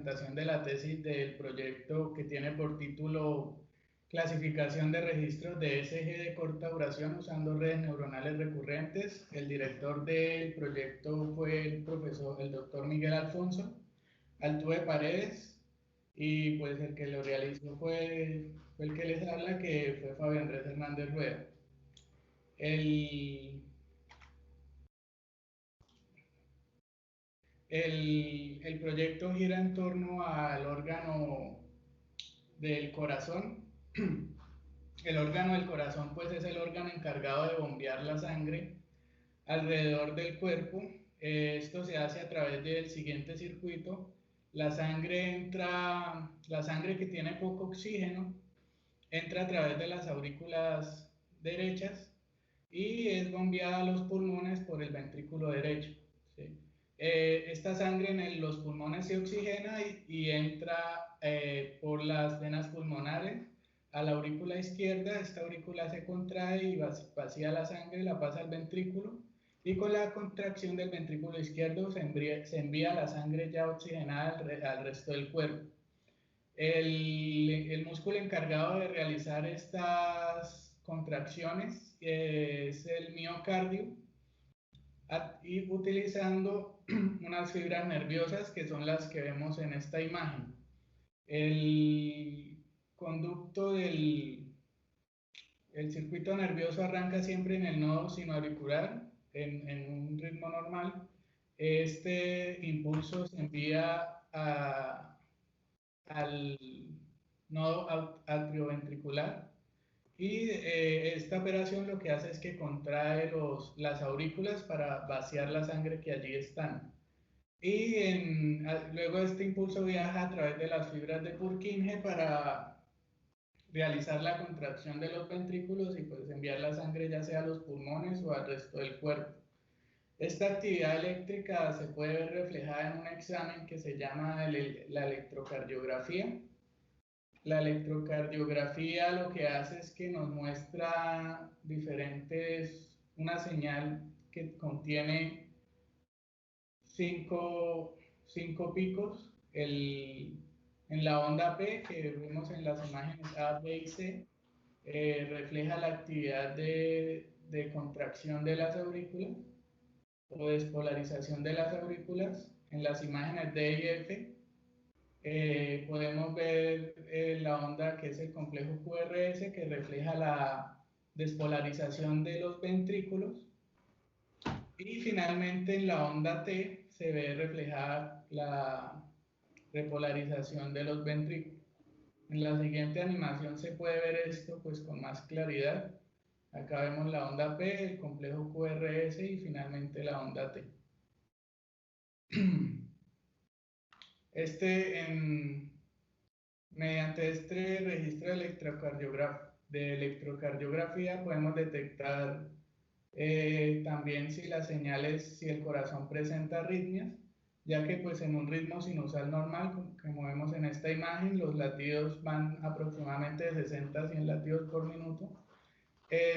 presentación de la tesis del proyecto que tiene por título Clasificación de registros de ECG de corta duración usando redes neuronales recurrentes. El director del proyecto fue el doctor Miguel Alfonso Altuve Paredes, y pues el que lo realizó fue el que les habla, que fue Fabio Andrés Hernández Rueda. El proyecto gira en torno al órgano del corazón. El órgano del corazón pues es el órgano encargado de bombear la sangre alrededor del cuerpo. Esto se hace a través del siguiente circuito. La sangre que tiene poco oxígeno entra a través de las aurículas derechas y es bombeada a los pulmones por el ventrículo derecho, ¿sí? Esta sangre en los pulmones se oxigena y entra por las venas pulmonares a la aurícula izquierda. Esta aurícula se contrae y vacía la sangre, la pasa al ventrículo, y con la contracción del ventrículo izquierdo se envía la sangre ya oxigenada al resto del cuerpo. El músculo encargado de realizar estas contracciones es el miocardio, y utilizando unas fibras nerviosas que son las que vemos en esta imagen. El conducto el circuito nervioso arranca siempre en el nodo sinoauricular en un ritmo normal. Este impulso se envía al nodo atrioventricular, y esta operación lo que hace es que contrae las aurículas para vaciar la sangre que allí están. Y luego este impulso viaja a través de las fibras de Purkinje para realizar la contracción de los ventrículos y pues enviar la sangre ya sea a los pulmones o al resto del cuerpo. Esta actividad eléctrica se puede ver reflejada en un examen que se llama la electrocardiografía. La electrocardiografía lo que hace es que nos muestra una señal que contiene cinco picos. En la onda P, que vemos en las imágenes A, B y C, refleja la actividad de contracción de las aurículas o despolarización de las aurículas. En las imágenes D y F podemos ver la onda que es el complejo QRS, que refleja la despolarización de los ventrículos. Y finalmente en la onda T se ve reflejada la repolarización de los ventrículos. En la siguiente animación se puede ver esto pues con más claridad. Acá vemos la onda P, el complejo QRS y finalmente la onda T. Mediante este registro de electrocardiografía podemos detectar también si el corazón presenta arritmias, ya que pues en un ritmo sinusal normal, como vemos en esta imagen, los latidos van aproximadamente de 60 a 100 latidos por minuto.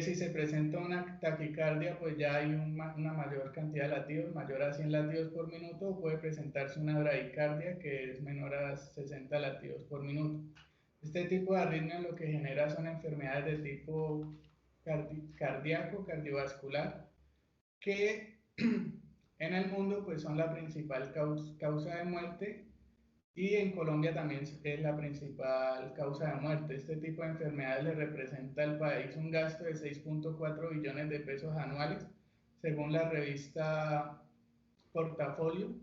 Si se presenta una taquicardia, pues ya hay una mayor cantidad de latidos, mayor a 100 latidos por minuto, o puede presentarse una bradicardia, que es menor a 60 latidos por minuto. Este tipo de arritmia lo que genera son enfermedades de tipo cardíaco, cardiovascular, que en el mundo pues son la principal causa de muerte, y en Colombia también es la principal causa de muerte. Este tipo de enfermedades le representa al país un gasto de 6.4 billones de pesos anuales, según la revista Portafolio,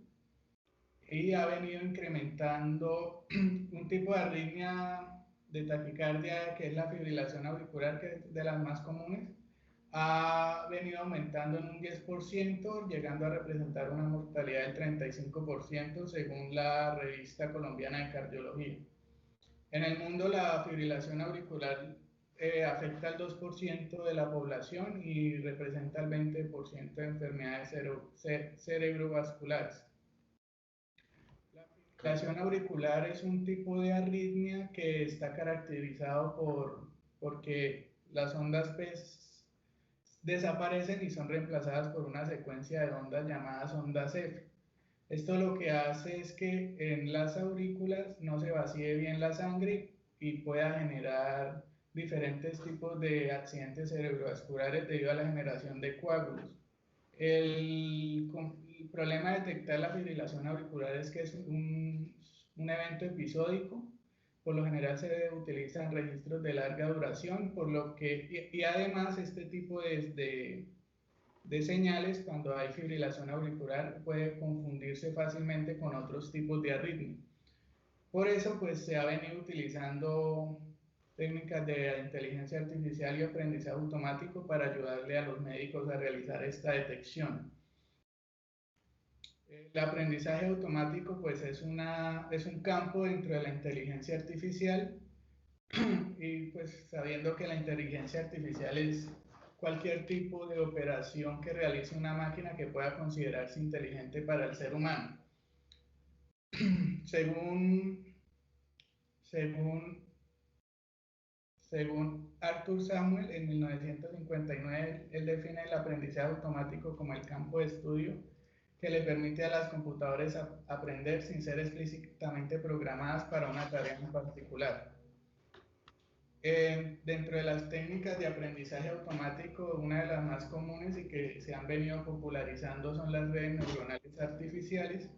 y ha venido incrementando un tipo de arritmia de taquicardia, que es la fibrilación auricular, que es de las más comunes. Ha venido aumentando en un 10%, llegando a representar una mortalidad del 35%, según la revista colombiana de cardiología. En el mundo, la fibrilación auricular afecta al 2% de la población y representa el 20% de enfermedades cerebrovasculares. La fibrilación auricular es un tipo de arritmia que está caracterizado porque las ondas P desaparecen y son reemplazadas por una secuencia de ondas llamadas ondas F. Esto lo que hace es que en las aurículas no se vacíe bien la sangre y pueda generar diferentes tipos de accidentes cerebrovasculares debido a la generación de coágulos. El problema de detectar la fibrilación auricular es que es un evento episódico. Por lo general se utilizan registros de larga duración, por lo que, y además este tipo de señales, cuando hay fibrilación auricular, puede confundirse fácilmente con otros tipos de arritmia. Por eso, pues se ha venido utilizando técnicas de inteligencia artificial y aprendizaje automático para ayudarle a los médicos a realizar esta detección. El aprendizaje automático, pues es un campo dentro de la inteligencia artificial y pues sabiendo que la inteligencia artificial es cualquier tipo de operación que realice una máquina que pueda considerarse inteligente para el ser humano. Según Arthur Samuel, en 1959, él define el aprendizaje automático como el campo de estudio que le permite a las computadoras aprender sin ser explícitamente programadas para una tarea en particular. Dentro de las técnicas de aprendizaje automático, una de las más comunes y que se han venido popularizando son las redes neuronales artificiales.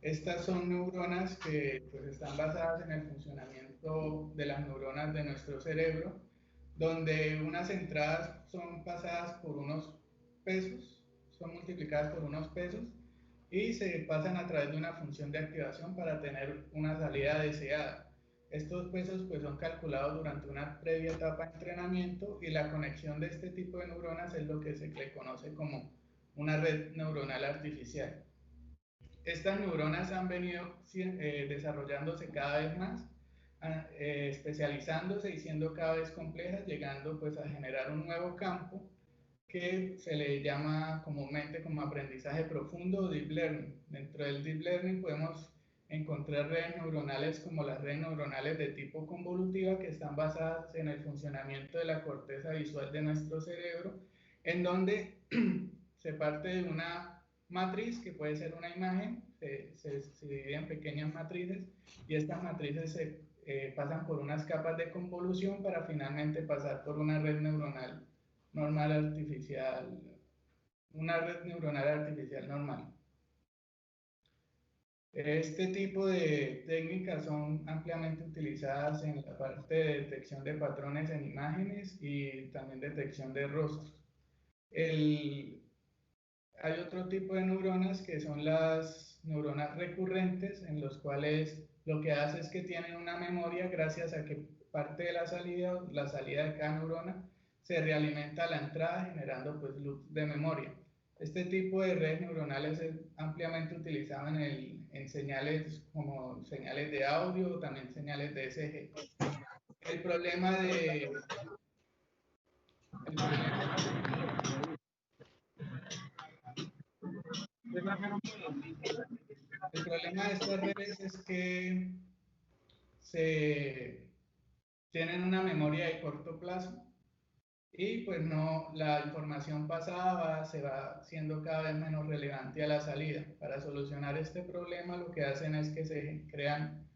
Estas son neuronas que pues, están basadas en el funcionamiento de las neuronas de nuestro cerebro, donde unas entradas son pasadas por unos pesos, son multiplicadas por unos pesos y se pasan a través de una función de activación para tener una salida deseada. Estos pesos pues, son calculados durante una previa etapa de entrenamiento y la conexión de este tipo de neuronas es lo que se le conoce como una red neuronal artificial. Estas neuronas han venido desarrollándose cada vez más, especializándose y siendo cada vez complejas, llegando pues a generar un nuevo campo que se le llama comúnmente como aprendizaje profundo o deep learning. Dentro del deep learning podemos encontrar redes neuronales como las redes neuronales de tipo convolutiva que están basadas en el funcionamiento de la corteza visual de nuestro cerebro, en donde se parte de una matriz que puede ser una imagen, se divide en pequeñas matrices y estas matrices se pasan por unas capas de convolución para finalmente pasar por una red neuronal normal artificial, una red neuronal artificial normal. Este tipo de técnicas son ampliamente utilizadas en la parte de detección de patrones en imágenes y también detección de rostros. Hay otro tipo de neuronas que son las neuronas recurrentes, en los cuales lo que hace es que tienen una memoria gracias a que parte de la salida de cada neurona se realimenta la entrada generando pues loops de memoria. Este tipo de redes neuronales es ampliamente utilizado en señales como señales de audio o también señales de ECG. El problema de estas redes es que tienen una memoria de corto plazo y pues no, la información pasada se va siendo cada vez menos relevante a la salida. Para solucionar este problema lo que hacen es que se crean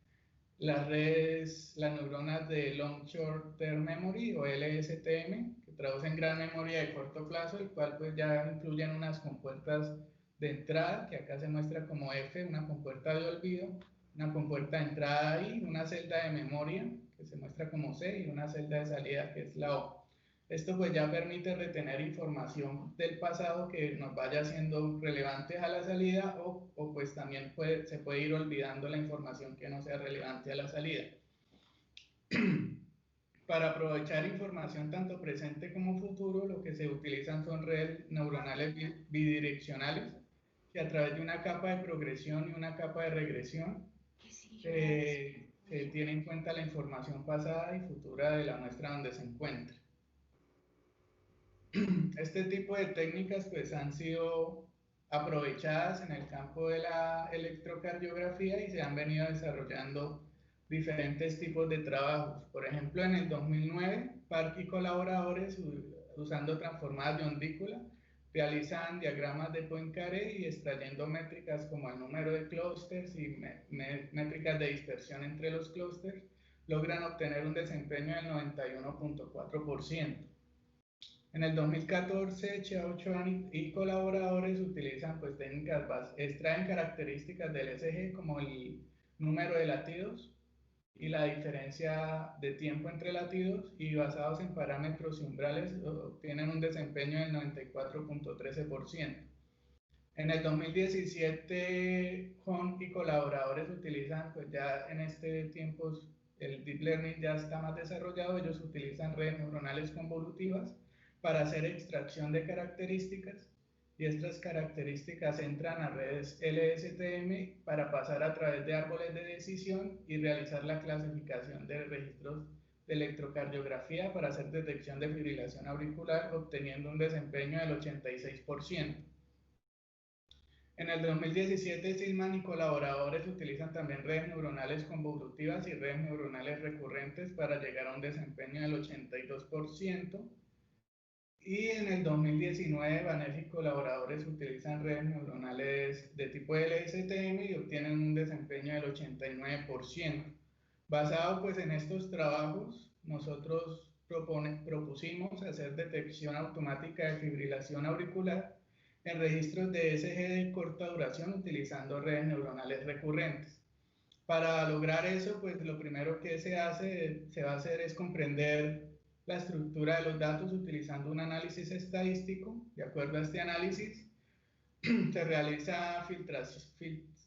las neuronas de Long Short Term Memory o LSTM, que traducen gran memoria de corto plazo, el cual pues ya incluyen unas compuertas de entrada, que acá se muestra como F, una compuerta de olvido, una compuerta de entrada I, una celda de memoria, que se muestra como C, y una celda de salida, que es la O. Esto pues ya permite retener información del pasado que nos vaya siendo relevante a la salida o pues también se puede ir olvidando la información que no sea relevante a la salida. Para aprovechar información tanto presente como futuro, lo que se utilizan son redes neuronales bidireccionales que a través de una capa de progresión y una capa de regresión se tiene en cuenta la información pasada y futura de la muestra donde se encuentra. Este tipo de técnicas pues han sido aprovechadas en el campo de la electrocardiografía y se han venido desarrollando diferentes tipos de trabajos. Por ejemplo, en el 2009, Park y colaboradores, usando transformadas de ondícula, realizan diagramas de Poincaré y extrayendo métricas como el número de clústeres y métricas de dispersión entre los clústeres, logran obtener un desempeño del 91.4%. En el 2014, Xiaochuan y colaboradores utilizan pues técnicas extraen características del ESG como el número de latidos y la diferencia de tiempo entre latidos, y basados en parámetros y umbrales obtienen un desempeño del 94.13%. En el 2017, Huang y colaboradores utilizan, pues ya en este tiempo el Deep Learning ya está más desarrollado, ellos utilizan redes neuronales convolutivas para hacer extracción de características, y estas características entran a redes LSTM para pasar a través de árboles de decisión y realizar la clasificación de registros de electrocardiografía para hacer detección de fibrilación auricular, obteniendo un desempeño del 86%. En el 2017, Silman y colaboradores utilizan también redes neuronales convolutivas y redes neuronales recurrentes para llegar a un desempeño del 82%. Y en el 2019, Vanessa y colaboradores utilizan redes neuronales de tipo LSTM y obtienen un desempeño del 89%. Basado pues en estos trabajos, nosotros propusimos hacer detección automática de fibrilación auricular en registros de ECG de corta duración utilizando redes neuronales recurrentes. Para lograr eso, pues lo primero que se va a hacer es comprender la estructura de los datos utilizando un análisis estadístico. De acuerdo a este análisis, se realiza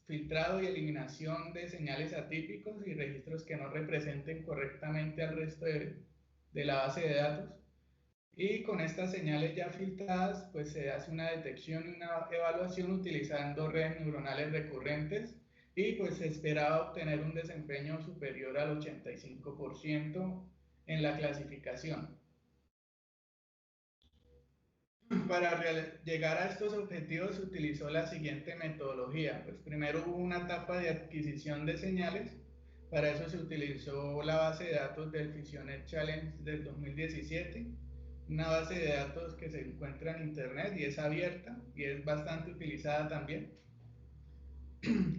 filtrado y eliminación de señales atípicos y registros que no representen correctamente al resto de la base de datos. Y con estas señales ya filtradas, pues se hace una detección y una evaluación utilizando redes neuronales recurrentes, y pues se esperaba obtener un desempeño superior al 85% en la clasificación. Para llegar a estos objetivos se utilizó la siguiente metodología. Pues primero hubo una etapa de adquisición de señales. Para eso se utilizó la base de datos del FISIONET Challenge del 2017, una base de datos que se encuentra en internet y es abierta y es bastante utilizada también.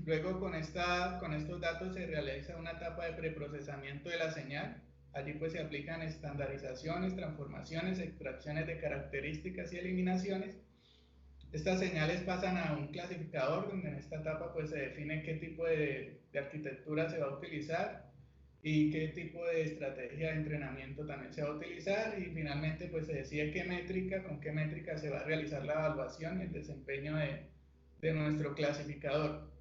Luego con estos datos se realiza una etapa de preprocesamiento de la señal. Allí pues se aplican estandarizaciones, transformaciones, extracciones de características y eliminaciones. Estas señales pasan a un clasificador donde en esta etapa pues se define qué tipo de arquitectura se va a utilizar y qué tipo de estrategia de entrenamiento también se va a utilizar, y finalmente pues se decide con qué métrica se va a realizar la evaluación y el desempeño de nuestro clasificador.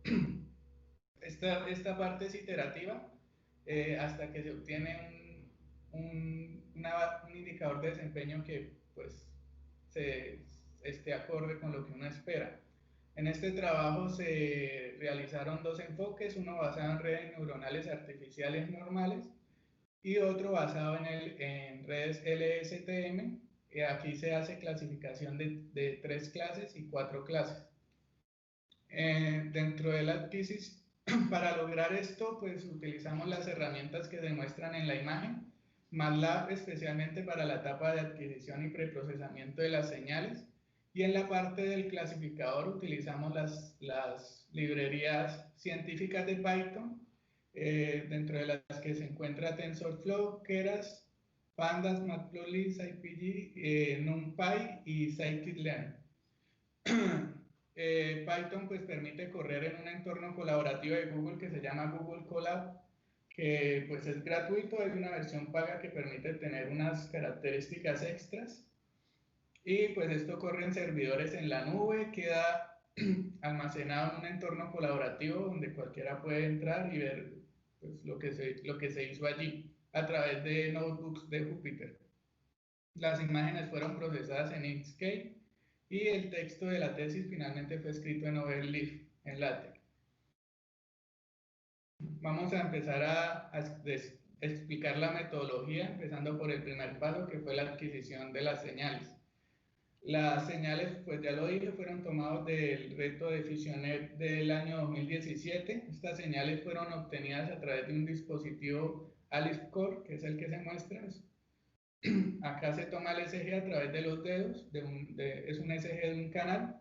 Esta parte es iterativa hasta que se obtiene un indicador de desempeño que pues esté acorde con lo que uno espera. En este trabajo se realizaron dos enfoques, uno basado en redes neuronales artificiales normales y otro basado en redes LSTM. Aquí se hace clasificación de 3 clases y 4 clases. Dentro de la adquisición, para lograr esto, pues utilizamos las herramientas que demuestran en la imagen, MATLAB especialmente para la etapa de adquisición y preprocesamiento de las señales, y en la parte del clasificador utilizamos las librerías científicas de Python, dentro de las que se encuentra TensorFlow, Keras, Pandas, Matplotlib, SciPy, NumPy y Scikit-learn. Python pues permite correr en un entorno colaborativo de Google que se llama Google Colab, que pues es gratuito. Hay una versión paga que permite tener unas características extras, y pues esto corre en servidores en la nube, queda almacenado en un entorno colaborativo donde cualquiera puede entrar y ver pues, lo que se hizo allí a través de notebooks de Jupyter. Las imágenes fueron procesadas en Inkscape y el texto de la tesis finalmente fue escrito en Overleaf, en LaTeX. Vamos a empezar a explicar la metodología, empezando por el primer paso, que fue la adquisición de las señales. Las señales, pues ya lo dije, fueron tomadas del reto de FISIONET del año 2017. Estas señales fueron obtenidas a través de un dispositivo ALICE Core, que es el que se muestra. Acá se toma el ECG a través de los dedos, es un ECG de un canal,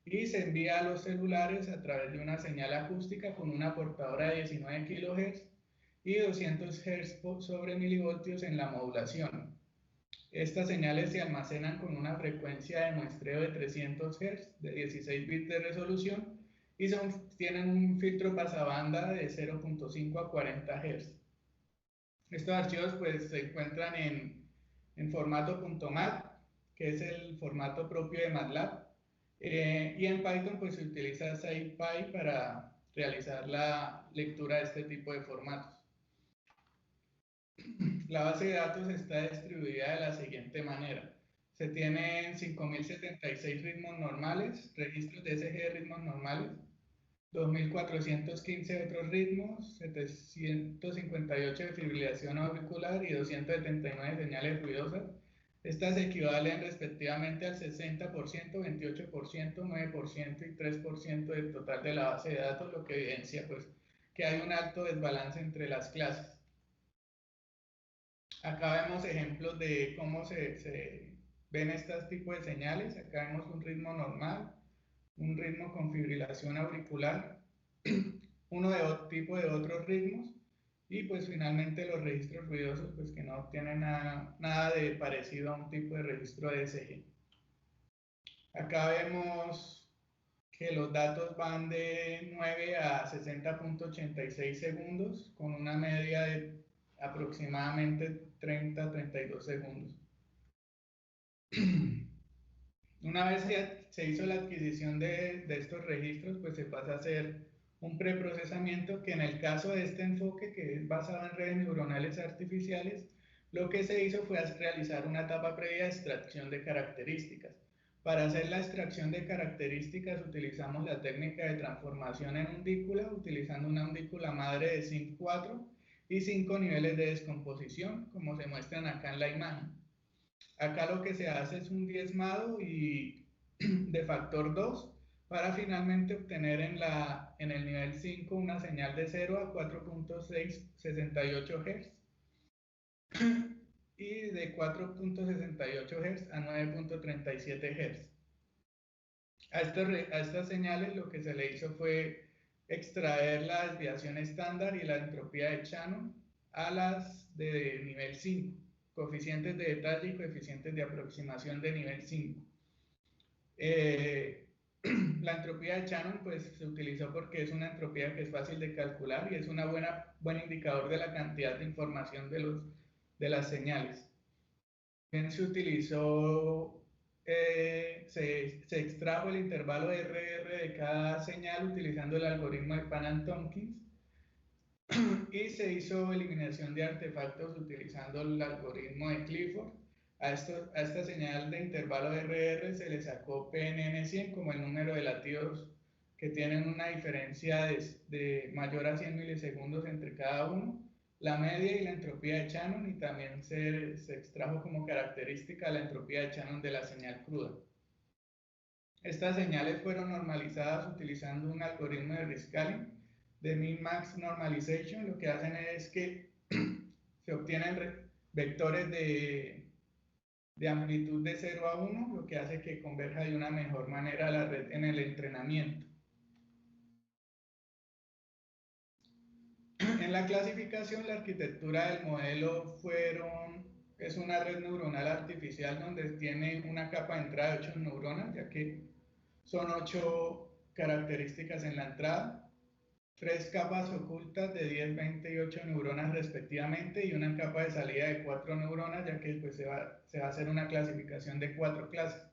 y se envía a los celulares a través de una señal acústica con una portadora de 19 kHz y 200 Hz sobre milivoltios en la modulación. Estas señales se almacenan con una frecuencia de muestreo de 300 Hz de 16 bits de resolución y tienen un filtro pasabanda de 0.5 a 40 Hz. Estos archivos pues, se encuentran en formato .mat, que es el formato propio de MATLAB, y en Python pues, se utiliza SciPy para realizar la lectura de este tipo de formatos. La base de datos está distribuida de la siguiente manera. Se tienen 5.076 ritmos normales, registros de ECG de ritmos normales, 2.415 otros ritmos, 758 de fibrilación auricular y 279 señales ruidosas. Estas equivalen respectivamente al 60%, 28%, 9% y 3% del total de la base de datos, lo que evidencia pues, que hay un alto desbalance entre las clases. Acá vemos ejemplos de cómo se ven estos tipos de señales. Acá vemos un ritmo normal, un ritmo con fibrilación auricular, uno de tipo de otros ritmos y pues finalmente los registros ruidosos pues que no tienen nada de parecido a un tipo de registro de ECG. Acá vemos que los datos van de 9 a 60.86 segundos con una media de aproximadamente 30-32 segundos. Una vez que se hizo la adquisición de estos registros, pues se pasa a hacer un preprocesamiento que en el caso de este enfoque, que es basado en redes neuronales artificiales, lo que se hizo fue realizar una etapa previa de extracción de características. Para hacer la extracción de características utilizamos la técnica de transformación en undícula, utilizando una undícula madre de SIM4 y 5 niveles de descomposición, como se muestran acá en la imagen. Acá lo que se hace es un diezmado de factor 2 para finalmente obtener en el nivel 5 una señal de 0 a 4.668 Hz y de 4.68 Hz a 9.37 Hz. A estas señales lo que se le hizo fue extraer la desviación estándar y la entropía de Shannon a las de nivel 5, coeficientes de detalle y coeficientes de aproximación de nivel 5. La entropía de Shannon pues, se utilizó porque es una entropía que es fácil de calcular y es un buen indicador de la cantidad de información de las señales. También se utilizó, se extrajo el intervalo de RR de cada señal utilizando el algoritmo de Pannan-Tompkins y se hizo eliminación de artefactos utilizando el algoritmo de Clifford. A esta señal de intervalo de RR se le sacó PNN100 como el número de latidos que tienen una diferencia de mayor a 100 milisegundos entre cada uno, la media y la entropía de Shannon, y también se extrajo como característica la entropía de Shannon de la señal cruda. Estas señales fueron normalizadas utilizando un algoritmo de rescaling de min-max normalization. Lo que hacen es que se obtienen vectores de amplitud de 0 a 1, lo que hace que converja de una mejor manera la red en el entrenamiento. En la clasificación, la arquitectura del modelo es una red neuronal artificial donde tiene una capa de entrada de 8 neuronas, ya que son 8 características en la entrada, 3 capas ocultas de 10, 20 y 8 neuronas respectivamente y una capa de salida de 4 neuronas, ya que pues, se va a hacer una clasificación de 4 clases.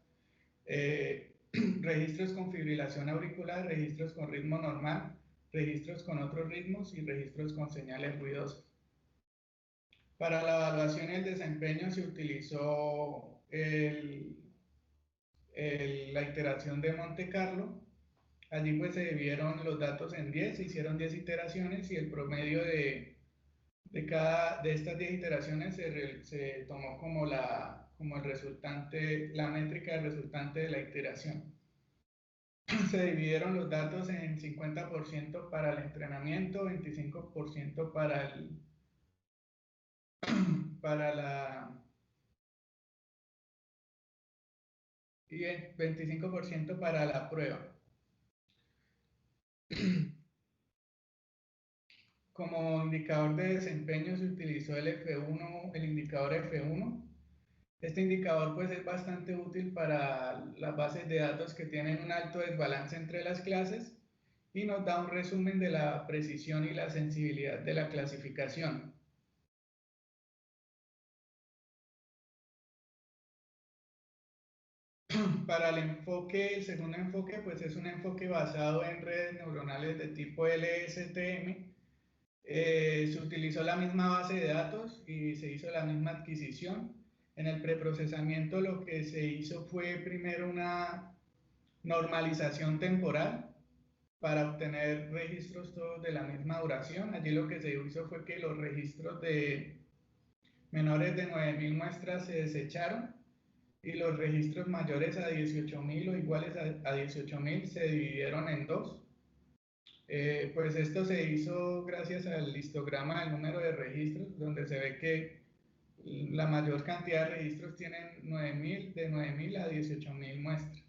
Registros con fibrilación auricular, registros con ritmo normal, registros con otros ritmos y registros con señales ruidosas. Para la evaluación y el desempeño se utilizó la iteración de Monte Carlo. Allí pues se dividieron los datos en 10, se hicieron 10 iteraciones y el promedio de estas 10 iteraciones se tomó como el resultante, la métrica del resultante de la iteración. Se dividieron los datos en 50% para el entrenamiento, 25% para y el 25% para la prueba. Como indicador de desempeño se utilizó el F1, el indicador F1. Este indicador pues es bastante útil para las bases de datos que tienen un alto desbalance entre las clases y nos da un resumen de la precisión y la sensibilidad de la clasificación. Para el enfoque, el segundo enfoque pues es un enfoque basado en redes neuronales de tipo LSTM. Se utilizó la misma base de datos y se hizo la misma adquisición. En el preprocesamiento lo que se hizo fue primero una normalización temporal para obtener registros todos de la misma duración. Allí lo que se hizo fue que los registros de menores de 9.000 muestras se desecharon y los registros mayores a 18.000 o iguales a 18.000 se dividieron en dos. Pues esto se hizo gracias al histograma del número de registros, donde se ve que la mayor cantidad de registros tienen 9.000, de 9.000 a 18.000 muestras.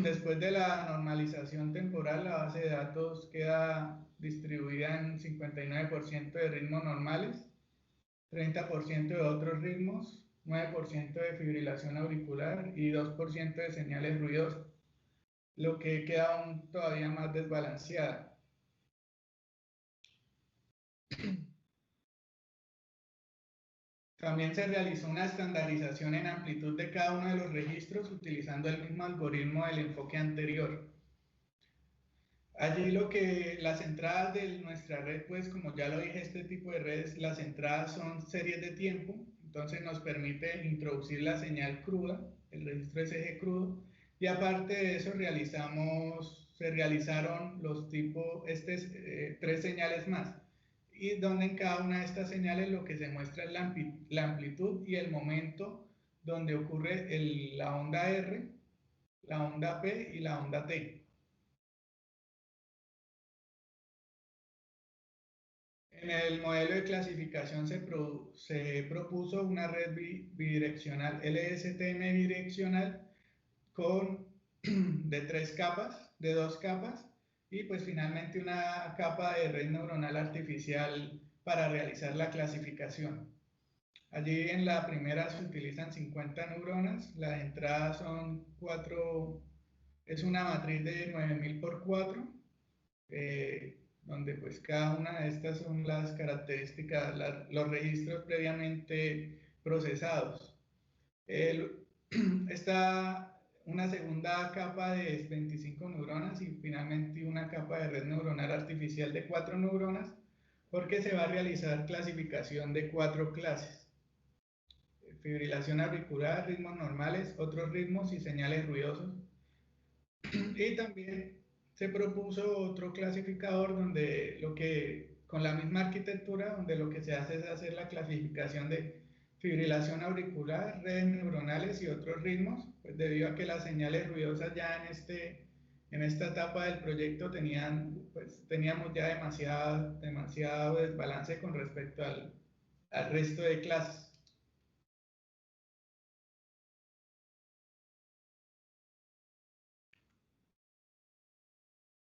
Después de la normalización temporal, la base de datos queda distribuida en 59% de ritmos normales, 30% de otros ritmos, 9% de fibrilación auricular y 2% de señales ruidosas, lo que queda aún todavía más desbalanceada. También se realizó una estandarización en amplitud de cada uno de los registros utilizando el mismo algoritmo del enfoque anterior. Allí las entradas de nuestra red, pues como ya lo dije, este tipo de redes, las entradas son series de tiempo, entonces nos permite introducir la señal cruda, el registro SG crudo, y aparte de eso se realizaron tres señales más, y donde en cada una de estas señales lo que se muestra es la amplitud y el momento donde ocurre la onda R, la onda P y la onda T. En el modelo de clasificación se propuso una red bidireccional, LSTM bidireccional, de 3 capas, de 2 capas, y pues finalmente una capa de red neuronal artificial para realizar la clasificación. Allí en la primera se utilizan 50 neuronas, las entradas son 4, es una matriz de 9000 por 4, donde pues cada una de estas son las características, los registros previamente procesados. Está una segunda capa de 25 neuronas y finalmente una capa de red neuronal artificial de 4 neuronas, porque se va a realizar clasificación de 4 clases: fibrilación auricular, ritmos normales, otros ritmos y señales ruidosos. Y también se propuso otro clasificador con la misma arquitectura, donde lo que se hace es hacer la clasificación de fibrilación auricular, redes neuronales y otros ritmos, pues debido a que las señales ruidosas ya en esta etapa del proyecto teníamos ya demasiado desbalance con respecto al resto de clases.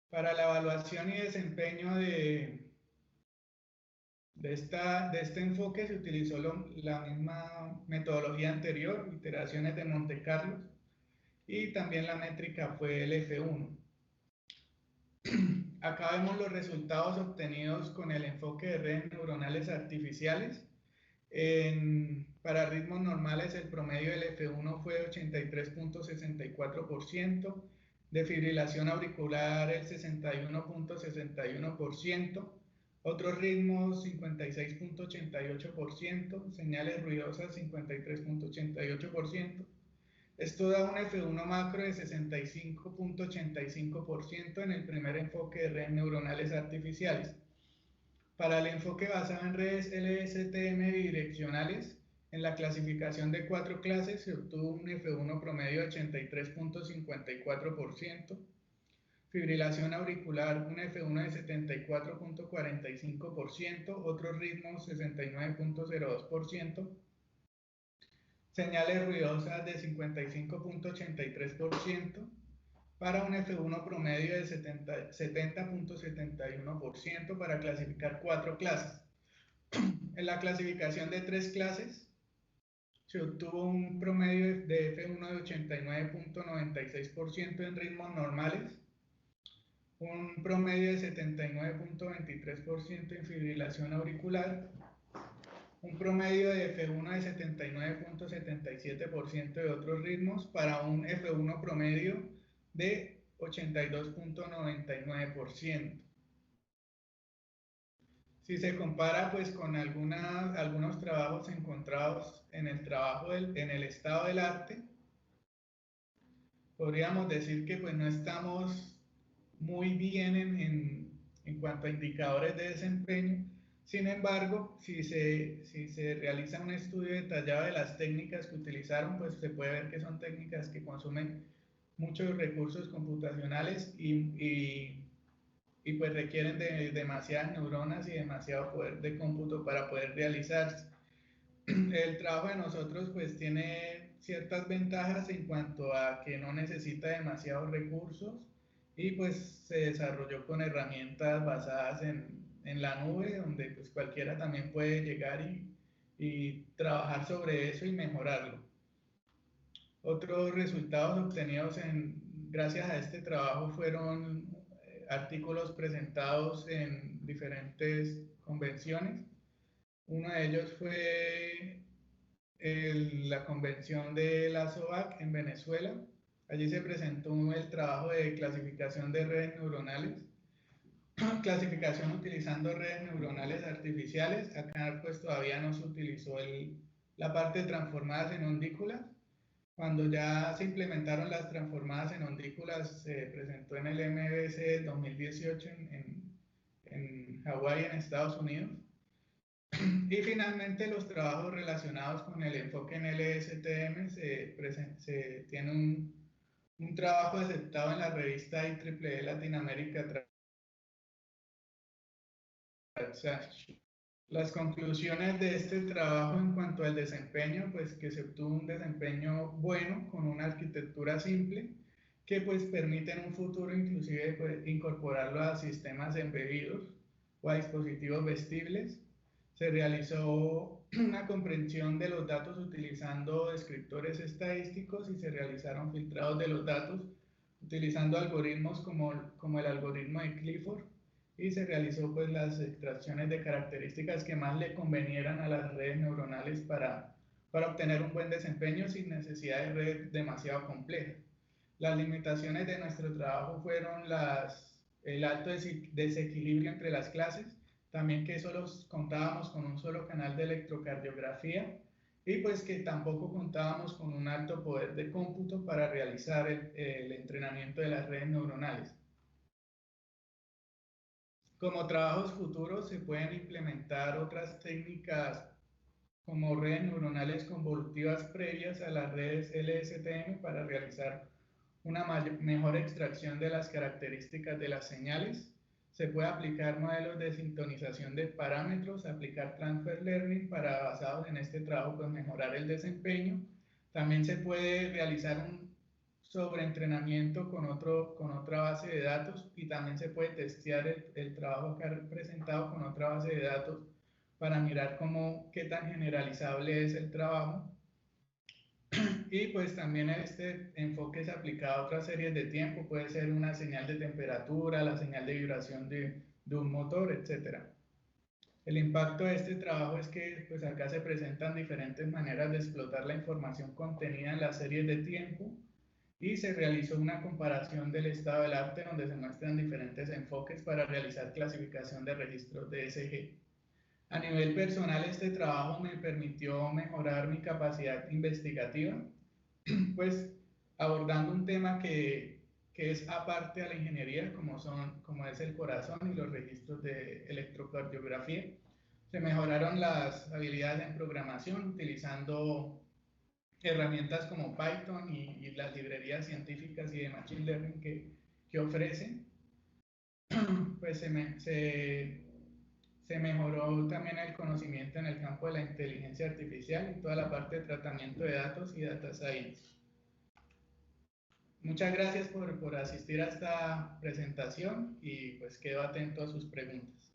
Para la evaluación y desempeño de este enfoque se utilizó la misma metodología anterior, iteraciones de Monte Carlo, y también la métrica fue el F1. Acá vemos los resultados obtenidos con el enfoque de redes neuronales artificiales. Para ritmos normales el promedio del F1 fue 83.64%, de fibrilación auricular el 61.61%, otros ritmos 56.88%, señales ruidosas 53.88%. Esto da un F1 macro de 65.85% en el primer enfoque de redes neuronales artificiales. Para el enfoque basado en redes LSTM bidireccionales, en la clasificación de 4 clases se obtuvo un F1 promedio de 83.54%, fibrilación auricular un F1 de 74.45%, otros ritmos 69.02%, señales ruidosas de 55.83% para un F1 promedio de 70.71% para clasificar 4 clases. En la clasificación de 3 clases se obtuvo un promedio de F1 de 89.96% en ritmos normales, un promedio de 79.23% en fibrilación auricular, un promedio de F1 de 79.77% de otros ritmos para un F1 promedio de 82.99%. Si se compara pues con algunos trabajos encontrados en el estado del arte, podríamos decir que pues no estamos muy bien en cuanto a indicadores de desempeño. Sin embargo, si se realiza un estudio detallado de las técnicas que utilizaron, pues se puede ver que son técnicas que consumen muchos recursos computacionales y pues requieren de demasiadas neuronas y demasiado poder de cómputo para poder realizarse. El trabajo de nosotros pues tiene ciertas ventajas en cuanto a que no necesita demasiados recursos y pues se desarrolló con herramientas basadas en la nube, donde pues cualquiera también puede llegar y trabajar sobre eso y mejorarlo. Otros resultados obtenidos gracias a este trabajo fueron artículos presentados en diferentes convenciones. Uno de ellos fue la convención de la SOAC en Venezuela. Allí se presentó el trabajo de clasificación de redes neuronales, clasificación utilizando redes neuronales artificiales. Acá pues todavía no se utilizó la parte de transformadas en ondículas. Cuando ya se implementaron las transformadas en ondículas, se presentó en el MBC 2018 en Hawái, en Estados Unidos. Y finalmente los trabajos relacionados con el enfoque en LSTM se tiene un trabajo aceptado en la revista IEEE Latinoamérica. Las conclusiones de este trabajo en cuanto al desempeño, pues que se obtuvo un desempeño bueno con una arquitectura simple que pues permite en un futuro inclusive pues, incorporarlo a sistemas embebidos o a dispositivos vestibles. Se realizó una comprensión de los datos utilizando descriptores estadísticos y se realizaron filtrados de los datos utilizando algoritmos como el algoritmo de Clifford, y se realizó pues las extracciones de características que más le convenieran a las redes neuronales para obtener un buen desempeño sin necesidad de redes demasiado complejas. Las limitaciones de nuestro trabajo fueron el alto desequilibrio entre las clases, también que solo contábamos con un solo canal de electrocardiografía y pues que tampoco contábamos con un alto poder de cómputo para realizar el entrenamiento de las redes neuronales. Como trabajos futuros se pueden implementar otras técnicas como redes neuronales convolutivas previas a las redes LSTM para realizar una mejor extracción de las características de las señales. Se puede aplicar modelos de sintonización de parámetros, aplicar transfer learning para, basados en este trabajo, pues mejorar el desempeño. También se puede realizar un sobreentrenamiento con otra base de datos y también se puede testear el trabajo que ha presentado con otra base de datos para mirar qué tan generalizable es el trabajo. Y pues también este enfoque es aplicado a otras series de tiempo, puede ser una señal de temperatura, la señal de vibración de un motor, etc. El impacto de este trabajo es que pues acá se presentan diferentes maneras de explotar la información contenida en las series de tiempo y se realizó una comparación del estado del arte donde se muestran diferentes enfoques para realizar clasificación de registros de ESG. A nivel personal, este trabajo me permitió mejorar mi capacidad investigativa, pues abordando un tema que es aparte a la ingeniería, como es el corazón y los registros de electrocardiografía. Se mejoraron las habilidades en programación utilizando herramientas como Python y las librerías científicas y de Machine Learning que ofrecen. Pues se se mejoró también el conocimiento en el campo de la inteligencia artificial y toda la parte de tratamiento de datos y data science. Muchas gracias por asistir a esta presentación y pues quedo atento a sus preguntas.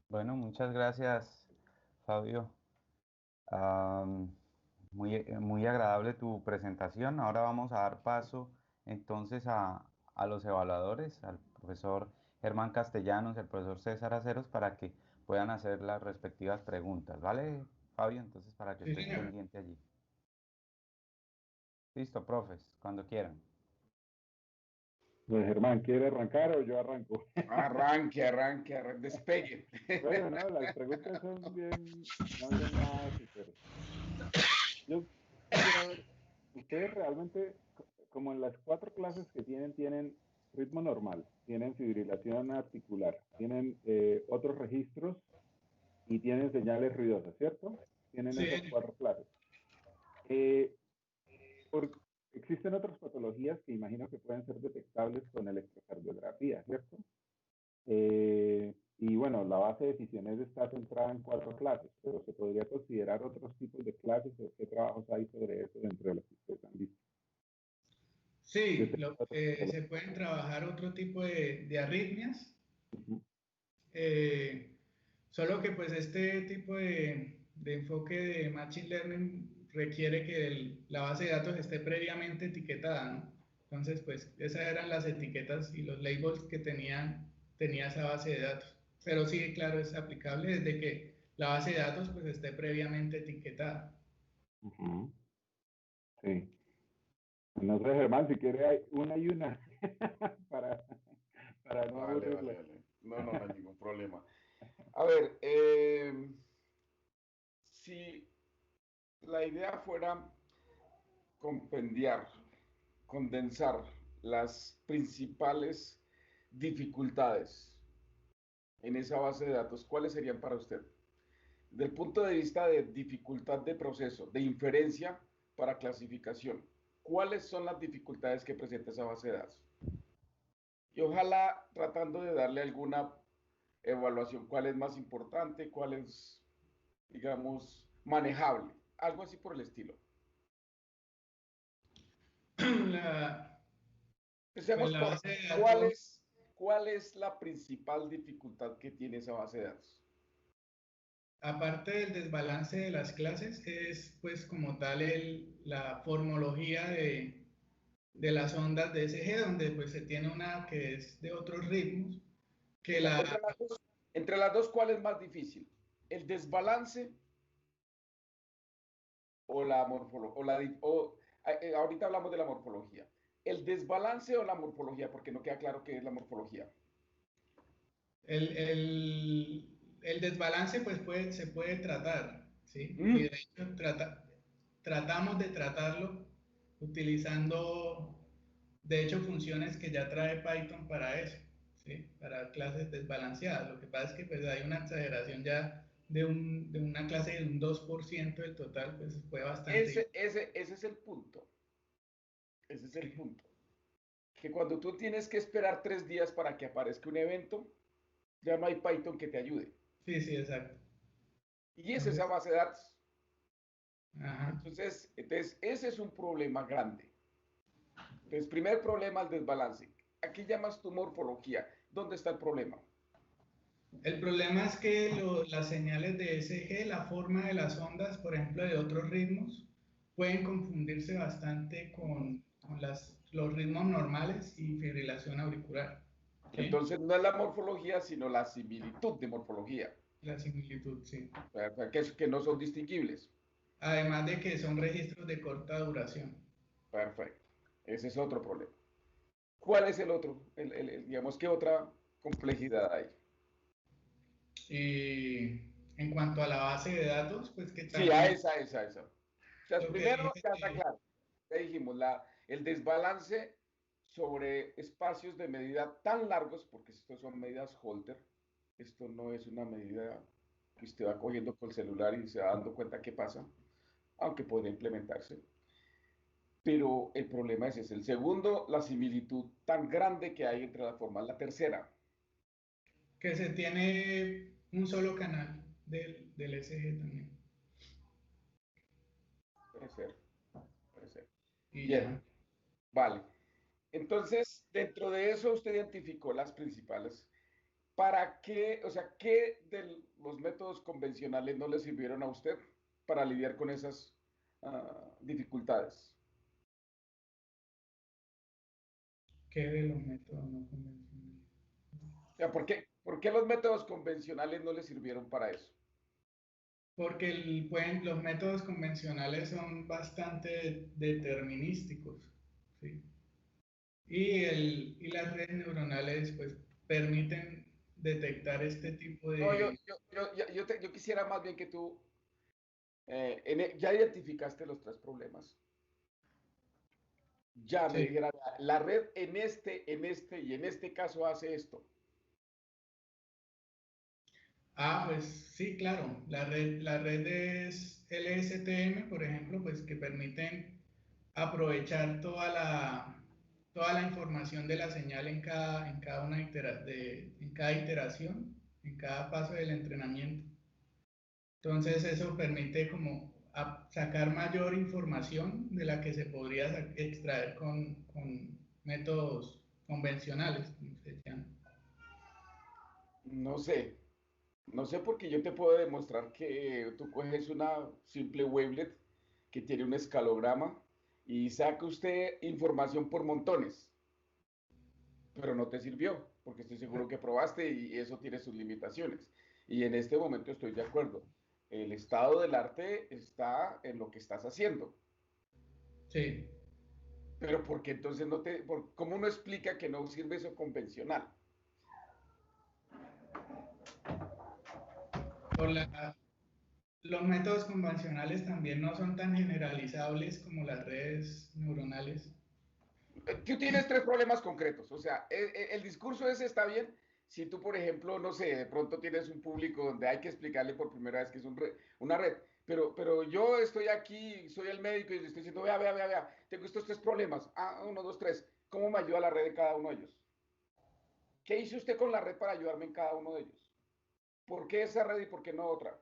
Bueno, muchas gracias, Fabio. Muy agradable tu presentación. Ahora vamos a dar paso entonces a los evaluadores, al profesor Germán Castellanos, al profesor César Aceros, para que puedan hacer las respectivas preguntas. ¿Vale, Fabio? Entonces, para que Sí, estés señor. pendiente allí. Listo, profes, cuando quieran. Pues Germán, ¿quiere arrancar o yo arranco? Arranque, despegue. Bueno, no, las preguntas son bien, no son nada súper. Yo quisiera ver, ustedes realmente, como en las 4 clases que tienen ritmo normal, tienen fibrilación articular, tienen otros registros y tienen señales ruidosas, ¿cierto? Tienen Sí. esas 4 clases. Existen otras patologías que imagino que pueden ser detectables con electrocardiografía, ¿cierto? Y bueno, la base de decisiones está centrada en 4 clases, pero se podría considerar otros tipos de clases o qué trabajos hay sobre eso dentro de los que ustedes han visto. Sí, se pueden trabajar otro tipo de arritmias, solo que pues este tipo de enfoque de Machine Learning requiere que la base de datos esté previamente etiquetada, ¿no? Entonces, pues esas eran las etiquetas y los labels que tenía esa base de datos. Pero sí, claro, es aplicable desde que la base de datos pues esté previamente etiquetada. Sí. No sé, Germán, si quiere hay una y una para no aburrirle. Vale. No hay ningún problema. A ver, si la idea fuera compendiar, condensar las principales dificultades en esa base de datos, ¿cuáles serían para usted? Del punto de vista de dificultad de proceso, de inferencia para clasificación, ¿cuáles son las dificultades que presenta esa base de datos? Y ojalá tratando de darle alguna evaluación, cuál es más importante, cuál es, digamos, manejable, algo así por el estilo. Empecemos por cuál es la principal dificultad que tiene esa base de datos. Aparte del desbalance de las clases, es pues como tal la formología de las ondas de SG, donde pues se tiene una que es de otros ritmos, que entre las dos, ¿cuál es más difícil? ¿El desbalance o la morfología? Ahorita hablamos de la morfología. ¿El desbalance o la morfología? Porque no queda claro qué es la morfología. El desbalance pues se puede tratar, ¿sí? Y de hecho tratamos de tratarlo utilizando, de hecho, funciones que ya trae Python para eso, ¿sí? Para clases desbalanceadas. Lo que pasa es que pues hay una exageración ya de una clase de un 2% del total, pues fue bastante. Ese es el punto. Ese es el punto. Que cuando tú tienes que esperar 3 días para que aparezca un evento, ya no hay Python que te ayude. Sí, exacto. Y es esa base de datos. Ajá. Entonces, ese es un problema grande. Entonces, primer problema, el desbalance. Aquí llamas tu morfología. ¿Dónde está el problema? El problema es que las señales de SG, la forma de las ondas, por ejemplo, de otros ritmos, pueden confundirse bastante con los ritmos normales y fibrilación auricular. ¿Sí? Entonces, no es la morfología, sino la similitud de morfología. La similitud, sí. Que no son distinguibles. Además de que son registros de corta duración. Perfecto. Ese es otro problema. ¿Cuál es el otro? Digamos, ¿qué otra complejidad hay? Y en cuanto a la base de datos, pues que también... Sí, a esa. O sea, primero ya está claro. Ya dijimos, el desbalance sobre espacios de medida tan largos, porque estos son medidas Holter, esto no es una medida que usted va cogiendo con el celular y se va dando cuenta qué pasa, aunque podría implementarse. Pero el problema es ese. El segundo, la similitud tan grande que hay entre las formas. La tercera, Que se tiene un solo canal del SG también. puede ser, puede ser. Y Bien, ya. vale. Entonces, dentro de eso usted identificó las principales. ¿Para qué, o sea, qué de los métodos convencionales no le sirvieron a usted para lidiar con esas dificultades? ¿Qué de los métodos no convencionales? O sea, por qué los métodos convencionales no le sirvieron para eso? Porque los métodos convencionales son bastante determinísticos, ¿sí? Y las redes neuronales pues permiten detectar este tipo No, de... yo quisiera más bien que tú ya identificaste los tres problemas. Ya me Sí. dijera, la red y en este caso hace esto. Ah, pues sí, claro. Las redes LSTM, por ejemplo, pues que permiten aprovechar toda la información de la señal en cada en cada iteración, en cada paso del entrenamiento. Entonces eso permite como sacar mayor información de la que se podría extraer con métodos convencionales, como se llama. No sé, no sé porque yo te puedo demostrar que tú coges una simple wavelet que tiene un escalograma y saca usted información por montones, pero no te sirvió, porque estoy seguro que probaste y eso tiene sus limitaciones. Y en este momento estoy de acuerdo. El estado del arte está en lo que estás haciendo. Sí, Pero ¿por qué entonces cómo no explica que no sirve eso convencional? por los métodos convencionales también no son tan generalizables como las redes neuronales. Tú tienes tres problemas concretos. O sea, el discurso ese está bien si tú, por ejemplo, no sé, de pronto tienes un público donde hay que explicarle por primera vez que es una red. Pero yo estoy aquí, soy el médico y le estoy diciendo, vea, tengo estos tres problemas. Ah, uno, dos, tres. ¿Cómo me ayuda la red en cada uno de ellos? ¿Qué hizo usted con la red para ayudarme en cada uno de ellos? ¿Por qué esa red y por qué no otra?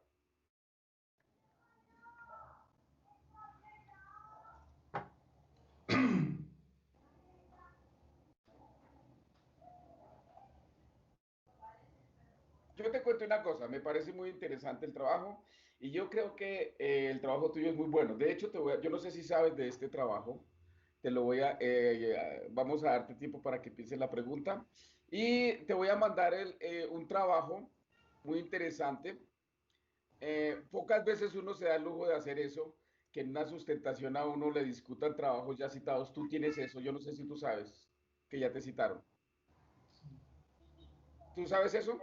Yo te cuento una cosa, me parece muy interesante el trabajo y yo creo que el trabajo tuyo es muy bueno. De hecho, yo no sé si sabes de este trabajo, te lo voy vamos a darte tiempo para que pienses la pregunta y te voy a mandar un trabajo muy interesante. Pocas veces uno se da el lujo de hacer eso, que en una sustentación a uno le discutan trabajos ya citados. Tú tienes eso, yo no sé si tú sabes que ya te citaron. ¿Tú sabes eso?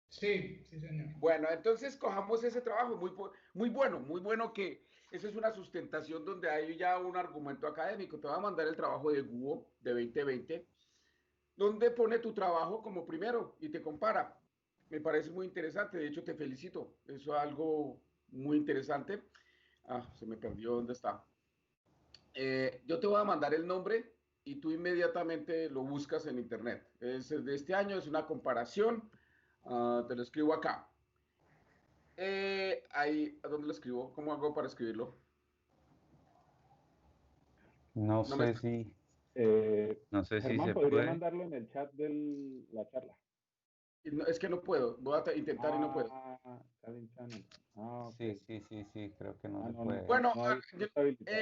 Sí, sí, señor. Bueno, entonces cojamos ese trabajo, muy bueno que eso es una sustentación donde hay ya un argumento académico. Te voy a mandar el trabajo de Guo de 2020, donde pone tu trabajo como primero y te compara. Me parece muy interesante, de hecho te felicito, eso es algo muy interesante. Ah, se me perdió dónde está. Yo te voy a mandar el nombre y tú inmediatamente lo buscas en internet. Es de este año, es una comparación. Te lo escribo acá. Ahí, ¿a dónde lo escribo? ¿Cómo hago para escribirlo? No No me sé está- si, Eh, no sé si Germán, se ¿podría puede. mandarlo en el chat de la charla? es que no puedo. Voy a intentar y no puedo. Calling Channel. Ok. Sí, creo que no se No, no, puede. Bueno, no está habilitado.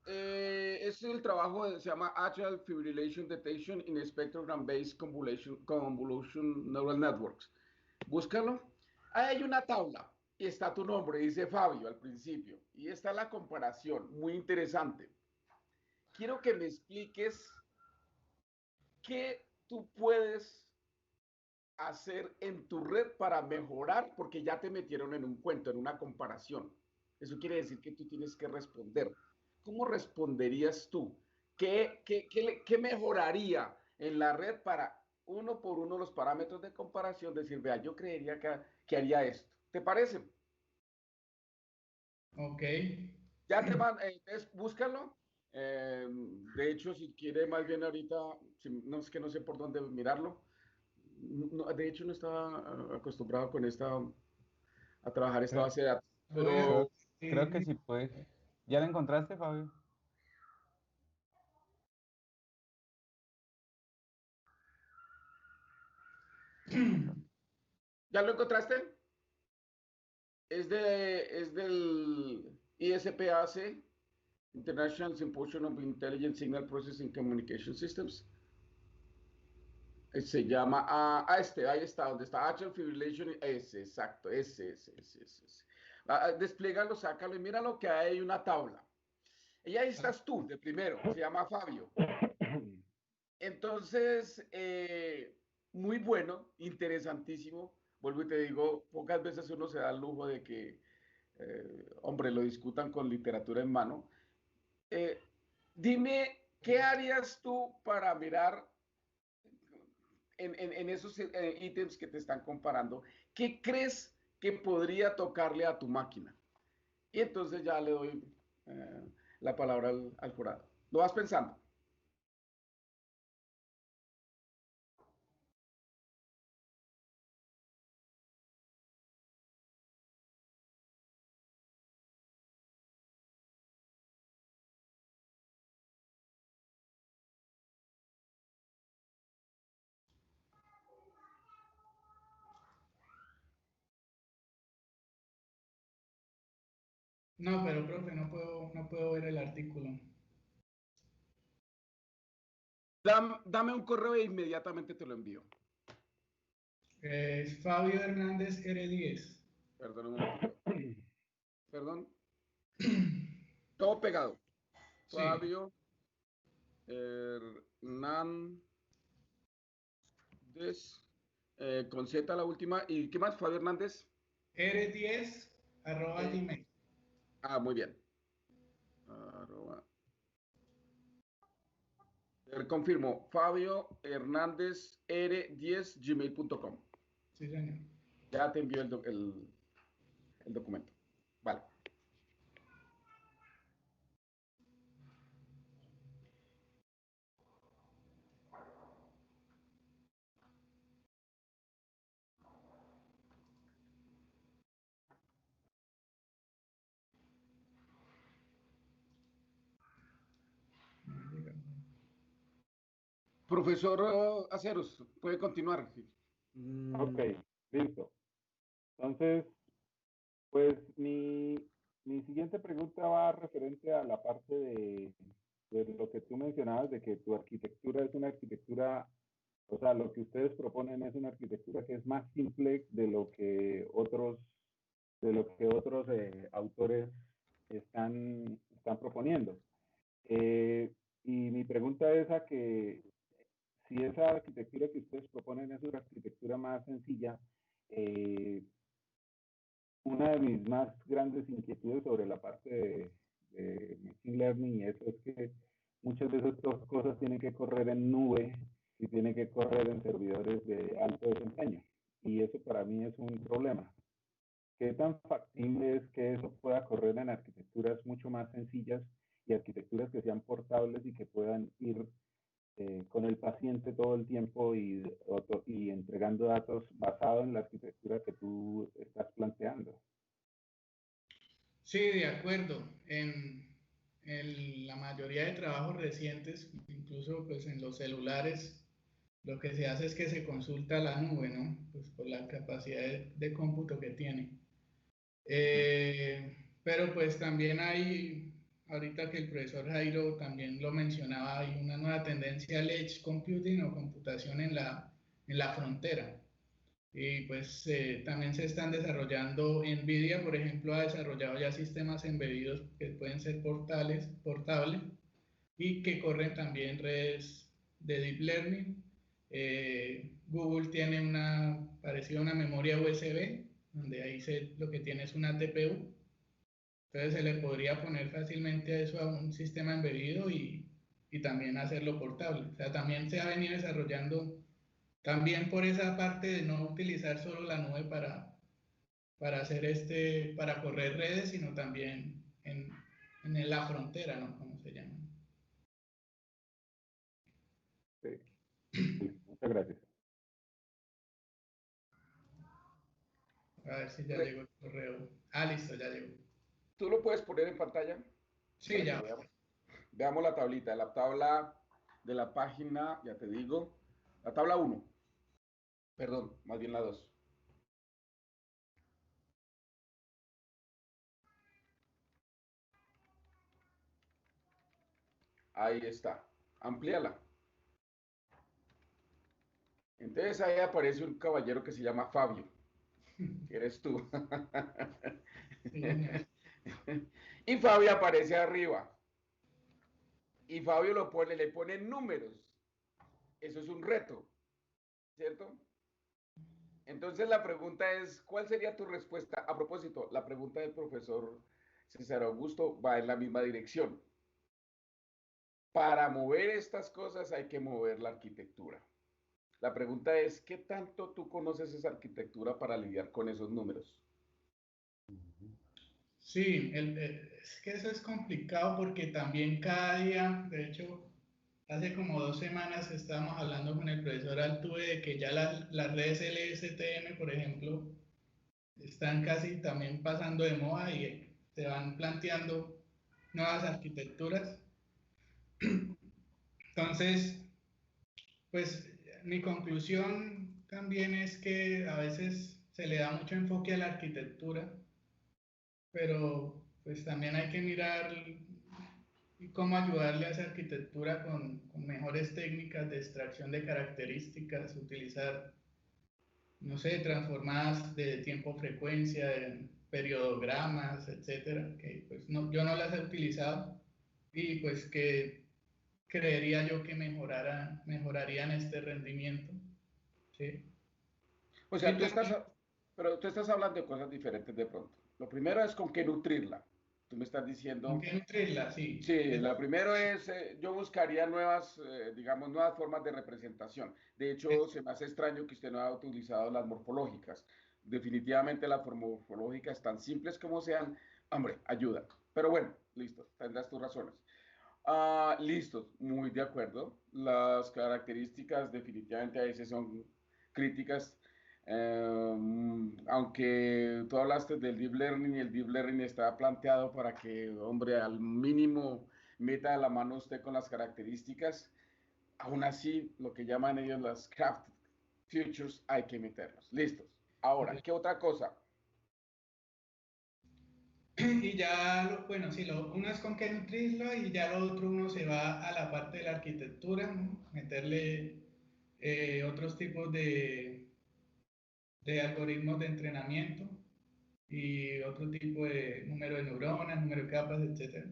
eh, es el trabajo, se llama Atrial Fibrillation Detection in Spectrogram-Based Convolution Neural Networks. Búscalo. Ahí hay una tabla y está tu nombre, dice Fabio al principio. Y está la comparación, muy interesante. Quiero que me expliques qué tú puedes hacer en tu red para mejorar, porque ya te metieron en un cuento, en una comparación. Eso quiere decir que tú tienes que responder. ¿Cómo responderías tú? ¿Qué mejoraría en la red para uno por uno los parámetros de comparación? Decir, vea, yo creería que haría esto. ¿Te parece? Ok. Ya te entonces búscalo De hecho, si quiere más bien ahorita, no es que no sé por dónde mirarlo. De hecho, no estaba acostumbrado con a trabajar esta Creo, base de datos. Voy a... creo, Pero creo que sí puedes. ¿Ya la encontraste, Fabio? ¿ya lo encontraste? Es del ISPAC, International Symposium of Intelligent Signal Processing Communication Systems. Se llama, ahí está, donde está Atrial Fibrillation, ese, exacto, ese. Desplégalo, sácalo y mira lo que hay, una tabla. Y ahí estás tú, de primero, se llama Fabio. Entonces, muy bueno, interesantísimo. Vuelvo y te digo, pocas veces uno se da el lujo de que, hombre, lo discutan con literatura en mano. Eh, Dime, ¿qué harías tú para mirar en esos ítems que te están comparando? ¿Qué crees que podría tocarle a tu máquina? Y entonces ya le doy la palabra al jurado. ¿Lo vas pensando? No, pero profe, no puedo ver el artículo. Dame un correo e inmediatamente te lo envío. Es Fabio Hernández R10. Perdón un momentito. Perdón. Todo pegado. Sí, Fabio Hernández. Con Z la última. ¿Y qué más? Fabio Hernández. R10 arroba Eh, Gmail. Muy bien. Arroba. Confirmo. Fabio Hernández R10 gmail.com. Sí, señor. Ya te envío el documento. Vale. Profesor Aceros, puede continuar. Ok, listo. Entonces, pues mi siguiente pregunta va referente a la parte de lo que tú mencionabas, de que tu arquitectura es una arquitectura, o sea, lo que ustedes proponen es una arquitectura que es más simple de lo que otros autores están proponiendo. Y mi pregunta es a que si esa arquitectura que ustedes proponen es una arquitectura más sencilla, eh, una de mis más grandes inquietudes sobre la parte de Machine Learning y eso es que muchas de esas cosas tienen que correr en nube y tienen que correr en servidores de alto desempeño. Y eso para mí es un problema. ¿Qué tan factible es que eso pueda correr en arquitecturas mucho más sencillas y arquitecturas que sean portables y que puedan ir con el paciente todo el tiempo y entregando datos basados en la arquitectura que tú estás planteando? Sí, de acuerdo. En la mayoría de trabajos recientes, incluso pues en los celulares, lo que se hace es que se consulta la nube, ¿no? Pues por la capacidad de cómputo que tiene. Pero pues también hay, ahorita que el profesor Jairo también lo mencionaba, hay una nueva tendencia al edge computing o computación en la frontera. Y pues también se están desarrollando, NVIDIA, por ejemplo, ha desarrollado ya sistemas embebidos que pueden ser portables y que corren también redes de Deep Learning. Google tiene parecida a una memoria USB, donde ahí lo que tiene es una TPU. Entonces se le podría poner fácilmente eso a un sistema embebido y también hacerlo portable. O sea, también se ha venido desarrollando también por esa parte de no utilizar solo la nube para hacer para correr redes, sino también en la frontera, ¿no? Como se llama. gracias. A ver si ya llegó el correo. Ah, listo, ya llegó. ¿Tú lo puedes poner en pantalla? Sí, Para que ya. veamos la tablita, la tabla de la página, ya te digo, la tabla 1, perdón, más bien la 2. Ahí está, amplíala. Entonces ahí aparece un caballero que se llama Fabio, que eres tú. Sí, señor. Y Fabio aparece arriba. Y Fabio le pone números. Eso es un reto, ¿cierto? Entonces la pregunta es, ¿cuál sería tu respuesta? A propósito, la pregunta del profesor César Augusto va en la misma dirección. Para mover estas cosas hay que mover la arquitectura. La pregunta es, ¿qué tanto tú conoces esa arquitectura para lidiar con esos números? Sí, es que eso es complicado porque también cada día, de hecho, hace como 2 semanas estábamos hablando con el profesor Altuve de que ya las redes LSTM, por ejemplo, están casi también pasando de moda y se van planteando nuevas arquitecturas. Entonces, pues mi conclusión también es que a veces se le da mucho enfoque a la arquitectura, pero pues también hay que mirar cómo ayudarle a esa arquitectura con mejores técnicas de extracción de características, utilizar, no sé, transformadas de tiempo-frecuencia, en periodogramas, etcétera, que pues no, yo no las he utilizado y pues que creería yo que mejorarían este rendimiento. ¿Sí? O Y sea, también, pero tú estás hablando de cosas diferentes de pronto. Lo primero es con qué nutrirla. Tú me estás ¿con diciendo, qué nutrirla? Sí. sí, la primero es, yo buscaría nuevas, digamos, nuevas formas de representación. De hecho, se me hace extraño que usted no haya utilizado las morfológicas. Definitivamente las morfológicas, tan simples como sean, hombre, ayudan. Pero bueno, listo, tendrás tus razones. Listo, muy de acuerdo. Las características definitivamente a veces son críticas. Aunque tú hablaste del deep learning y el deep learning está planteado para que, hombre, al mínimo meta la mano usted con las características, aún así, lo que llaman ellos las craft features hay que meterlos. Listos. Ahora, ¿qué otra cosa? Y ya, bueno, sí, uno es con qué nutrirlo y ya lo otro uno se va a la parte de la arquitectura, ¿no? Meterle otros tipos de algoritmos de entrenamiento y otro tipo de número de neuronas, número de capas, etcétera.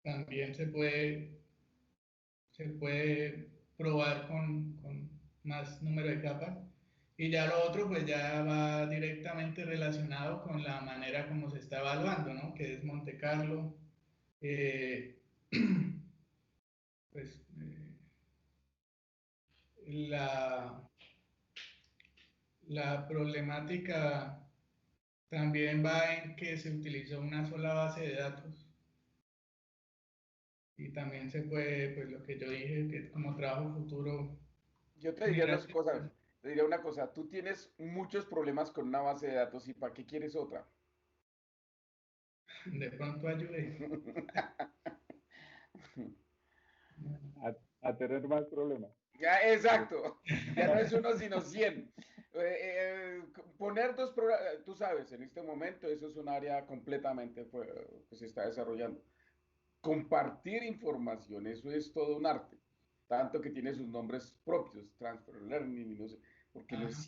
También se puede probar con más número de capas. Y ya lo otro, pues ya va directamente relacionado con la manera como se está evaluando, ¿no? Que es Monte Carlo. eh, pues la, la problemática también va en que se utilizó una sola base de datos y también se puede, pues lo que yo dije, que como trabajo futuro, Yo te diría mirar unas cosas. Te diría una cosa, tú tienes muchos problemas con una base de datos y ¿para qué quieres otra? de pronto ayude. A tener más problemas. Ya, exacto. Ya no es uno, sino 100. Poner dos programas, tú sabes, en este momento eso es un área completamente que se está desarrollando. Compartir información, eso es todo un arte. Tanto que tiene sus nombres propios, transfer learning, y no sé, porque no Ajá.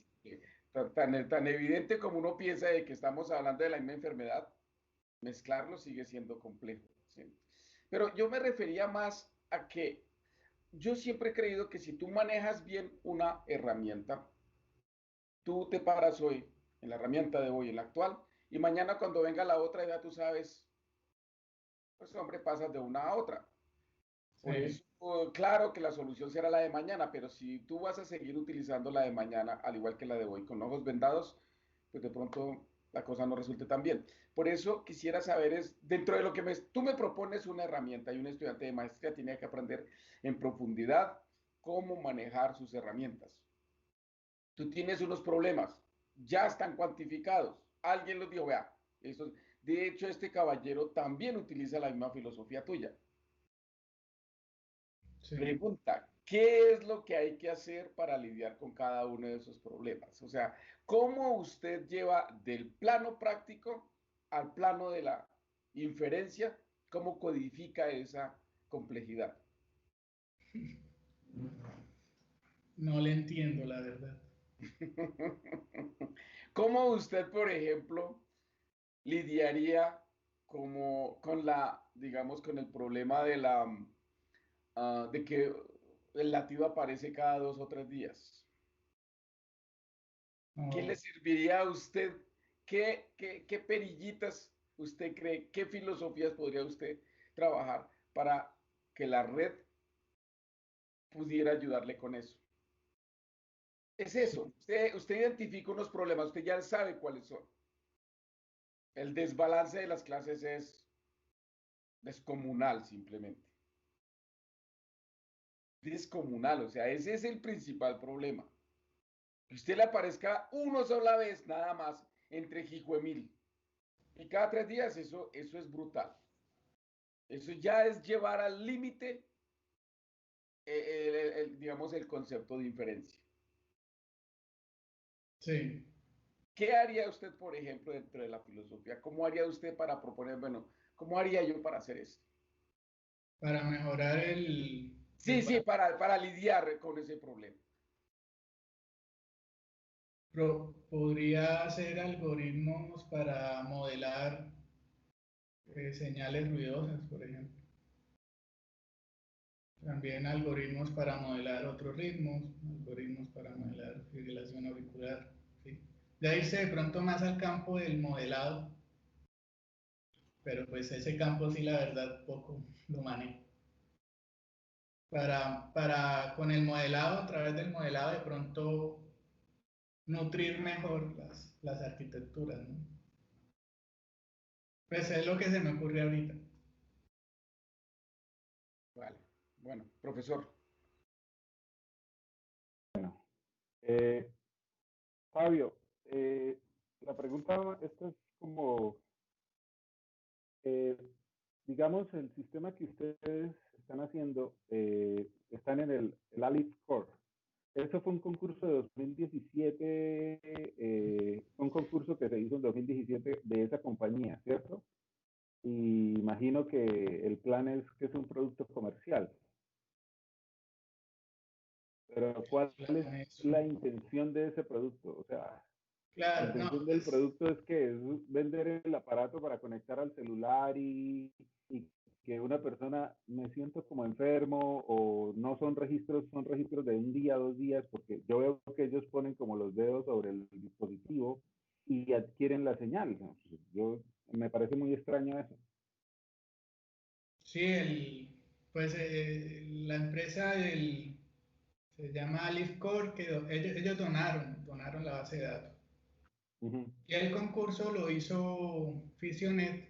es tan evidente como uno piensa de que estamos hablando de la misma enfermedad, mezclarlo sigue siendo complejo. ¿Sí? Pero yo me refería más a que yo siempre he creído que si tú manejas bien una herramienta, tú te paras hoy en la herramienta de hoy, en la actual, y mañana cuando venga la otra ya tú sabes, pues hombre, pasas de una a otra. Por Sí. eso, claro que la solución será la de mañana, pero si tú vas a seguir utilizando la de mañana, al igual que la de hoy, con ojos vendados, pues de pronto la cosa no resulte tan bien. Por eso quisiera saber es, dentro de lo que tú me propones una herramienta y un estudiante de maestría tiene que aprender en profundidad cómo manejar sus herramientas. Tú tienes unos problemas, ya están cuantificados. Alguien los dijo, vea, eso, de hecho este caballero también utiliza la misma filosofía tuya. Sí. Pregunta, ¿qué es lo que hay que hacer para lidiar con cada uno de esos problemas? O sea, ¿cómo usted lleva del plano práctico al plano de la inferencia? ¿Cómo codifica esa complejidad? No le entiendo, la verdad. ¿Cómo usted, por ejemplo, lidiaría como con la, digamos, con el problema de la, de que el latido aparece cada 2 o 3 días? ¿Qué le No, serviría a usted? ¿Qué perillitas usted cree? ¿Qué filosofías podría usted trabajar para que la red pudiera ayudarle con eso? Es eso. sí, Usted identifica unos problemas, usted ya sabe cuáles son. El desbalance de las clases es descomunal, simplemente. Descomunal, o sea, ese es el principal problema. Que usted le aparezca una sola vez, nada más, entre Jijuemil. Y cada 3 días, eso es brutal. Eso ya es llevar al límite, digamos, el concepto de inferencia. sí, ¿Qué haría usted, por ejemplo, dentro de la filosofía? ¿Cómo haría usted para proponer, bueno, cómo haría yo para hacer esto? para mejorar Sí, sí, para lidiar con ese problema. podría hacer algoritmos para modelar señales ruidosas, por ejemplo. También algoritmos para modelar otros ritmos, algoritmos para modelar fibrilación auricular. ¿Sí? Ya irse de pronto más al campo del modelado, pero pues ese campo sí, la verdad, poco lo manejo. Con el modelado, a través del modelado, de pronto nutrir mejor las arquitecturas, ¿no? Pues es lo que se me ocurre ahorita. Vale. Bueno, profesor. Bueno, eh, Fabio, la pregunta, esta es como, eh, digamos, el sistema que ustedes están haciendo, están en el Alice Core. Eso fue un concurso de 2017, un concurso que se hizo en 2017 de esa compañía, ¿cierto? Y imagino que el plan es que es un producto comercial. Pero ¿cuál es la intención de ese producto? O sea, la Claro, no, intención del pues producto es que es vender el aparato para conectar al celular y que una persona me siento como enfermo o no son registros de un día, 2 días, porque yo veo que ellos ponen como los dedos sobre el dispositivo y adquieren la señal. ¿No? Yo, me parece muy extraño eso. sí, pues la empresa se llama Alifcore, que ellos donaron la base de datos. Uh-huh. Y el concurso lo hizo Fisionet,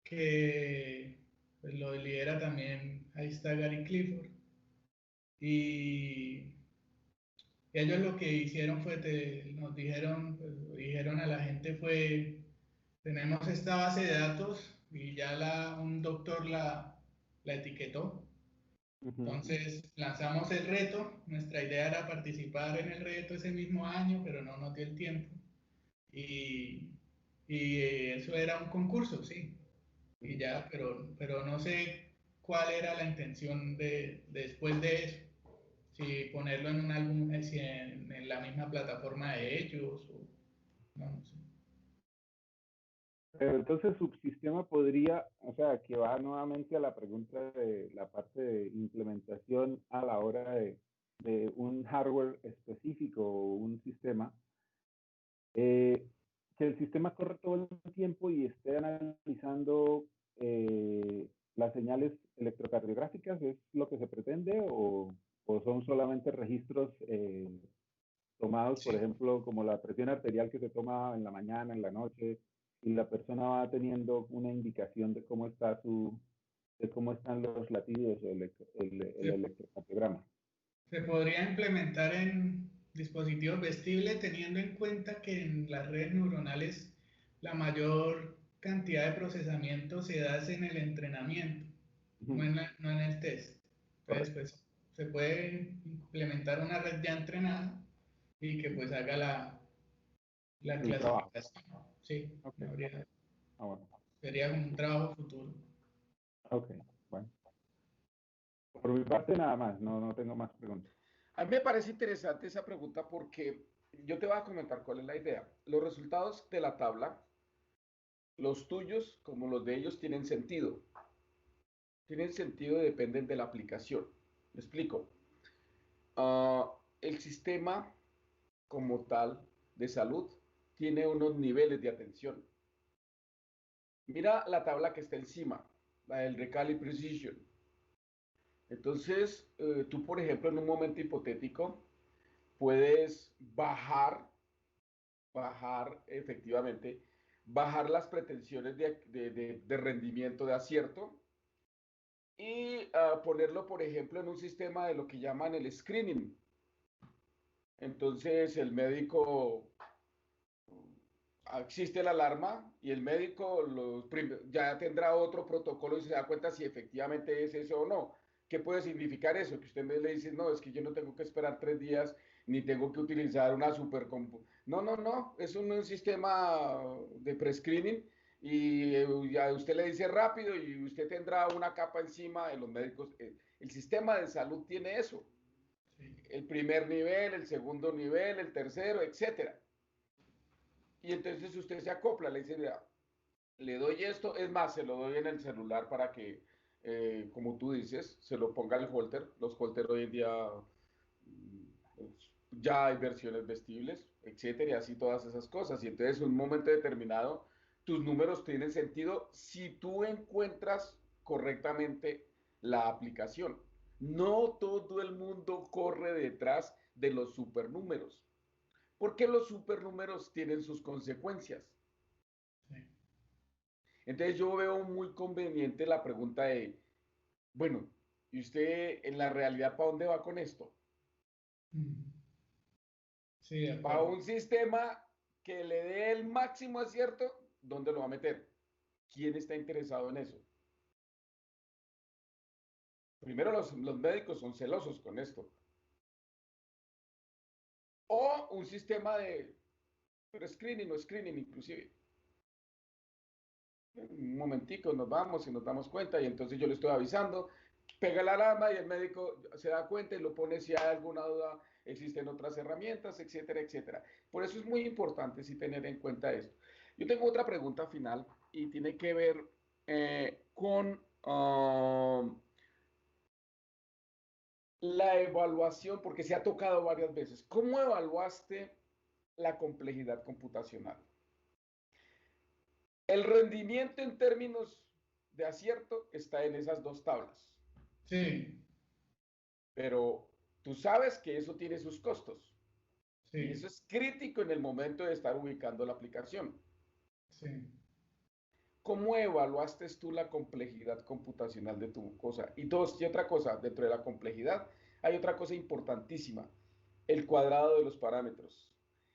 que pues, lo lidera también, ahí está Gary Clifford. Y ellos lo que hicieron fue, nos dijeron, pues, lo dijeron a la gente fue, tenemos esta base de datos y ya un doctor la etiquetó. Uh-huh. Entonces lanzamos el reto, nuestra idea era participar en el reto ese mismo año, pero no nos dio el tiempo. Y, eso era un concurso, sí, y Uh-huh. ya, pero no sé cuál era la intención después de eso, si ponerlo en un álbum, si en la misma plataforma de ellos, o no sé. Pero entonces subsistema podría, o sea, que va nuevamente a la pregunta de la parte de implementación a la hora de un hardware específico o un sistema, que el sistema corre todo el tiempo y esté analizando las señales electrocardiográficas, ¿es lo que se pretende o son solamente registros tomados, por Sí, ejemplo, como la presión arterial que se toma en la mañana, en la noche, y la persona va teniendo una indicación de cómo están los latidos o el sí, electrocardiograma? Se podría implementar en dispositivos vestibles teniendo en cuenta que en las redes neuronales la mayor cantidad de procesamiento se da en el entrenamiento, no en el test. Entonces, pues se puede implementar una red ya entrenada y que pues haga la trabajo. clasificación. Sí, Okay. Bueno. Sería un trabajo futuro. Ok, bueno. Por mi parte nada más, no tengo más preguntas. A mí me parece interesante esa pregunta porque yo te voy a comentar cuál es la idea. Los resultados de la tabla, los tuyos como los de ellos, tienen sentido. Tienen sentido y dependen de la aplicación. Me explico. El sistema como tal de salud tiene unos niveles de atención. Mira la tabla que está encima, la del Recall Precision. Entonces, tú, por ejemplo, en un momento hipotético, puedes bajar efectivamente, bajar las pretensiones de rendimiento, de acierto, y ponerlo, por ejemplo, en un sistema de lo que llaman el screening. Entonces, el médico, existe la alarma y el médico ya tendrá otro protocolo y se da cuenta si efectivamente es eso o no. ¿Qué puede significar eso? Que usted le dice, no, es que yo no tengo que esperar 3 días ni tengo que utilizar una supercomputadora. No, es un sistema de prescreening y ya usted le dice rápido y usted tendrá una capa encima de los médicos. El sistema de salud tiene eso. El primer nivel, el segundo nivel, el tercero, etcétera. Y entonces usted se acopla, le dice, mira, le doy esto, es más, se lo doy en el celular para que, como tú dices, se lo ponga el holter. Los holter hoy en día ya hay versiones vestibles, etcétera, y así todas esas cosas. Y entonces en un momento determinado, tus números tienen sentido si tú encuentras correctamente la aplicación. No todo el mundo corre detrás de los supernúmeros, porque los supernúmeros tienen sus consecuencias. Sí. Entonces yo veo muy conveniente la pregunta de, bueno, ¿y usted en la realidad para dónde va con esto? Sí, de Para acuerdo. un sistema que le dé el máximo acierto, ¿dónde lo va a meter? ¿Quién está interesado en eso? Primero los médicos son celosos con esto. O un sistema de screening o screening inclusive. Un momentico, nos vamos y nos damos cuenta y entonces yo le estoy avisando, pega la alarma y el médico se da cuenta y lo pone si hay alguna duda, existen otras herramientas, etcétera, etcétera. Por eso es muy importante sí tener en cuenta esto. Yo tengo otra pregunta final y tiene que ver con la evaluación, porque se ha tocado varias veces. ¿Cómo evaluaste la complejidad computacional? El rendimiento en términos de acierto está en esas dos tablas. Sí, Pero tú sabes que eso tiene sus costos. Y eso sí, es crítico en el momento de estar ubicando la aplicación. sí. ¿Cómo evaluaste tú la complejidad computacional de tu cosa? Y otra cosa, dentro de la complejidad hay otra cosa importantísima, el cuadrado de los parámetros.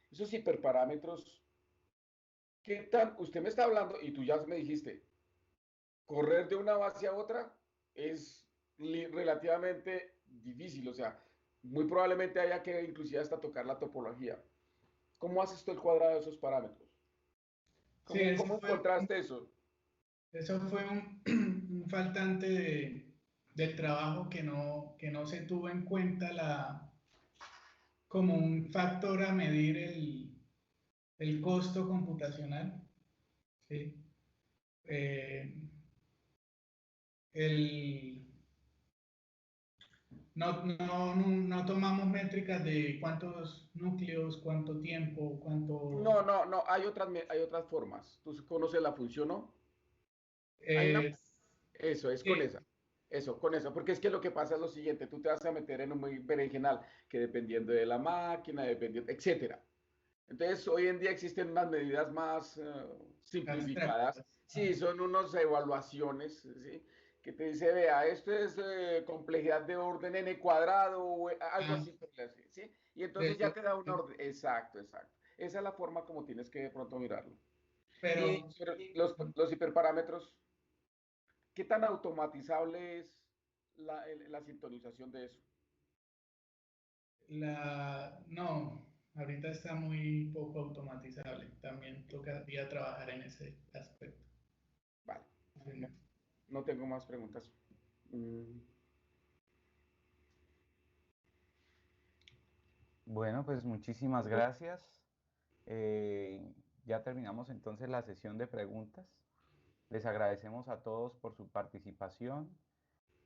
Esos hiperparámetros, ¿qué tan? Usted me está hablando y tú ya me dijiste, correr de una base a otra es relativamente difícil, o sea, muy probablemente haya que inclusive hasta tocar la topología. ¿Cómo haces tú el cuadrado de esos parámetros? Sí, ¿Cómo encontraste eso? eso fue un faltante del trabajo que no se tuvo en cuenta como un factor a medir el costo computacional. ¿Sí? Eh, el, no tomamos métricas de cuántos núcleos, cuánto tiempo, cuánto... No, hay otras formas. ¿Tú conoces la función no? Hay una, eh, eso, es con sí, esa. Eso, con eso. Porque es que lo que pasa es lo siguiente, tú te vas a meter en un berenjenal que dependiendo de la máquina, dependiendo, etcétera. Entonces, hoy en día existen unas medidas más simplificadas. abstractas. Sí, son unas evaluaciones, ¿sí? que te dice, vea, esto es complejidad de orden n cuadrado o algo así, ¿sí? Y entonces ya te da un orden. Exacto, exacto. Esa es la forma como tienes que de pronto mirarlo. Pero Y sobre los hiperparámetros, ¿qué tan automatizable es la sintonización de eso? no, ahorita está muy poco automatizable. También tocaría trabajar en ese aspecto. Vale. Sí. No tengo más preguntas. Mm. Bueno, pues muchísimas gracias. Ya terminamos entonces la sesión de preguntas. Les agradecemos a todos por su participación.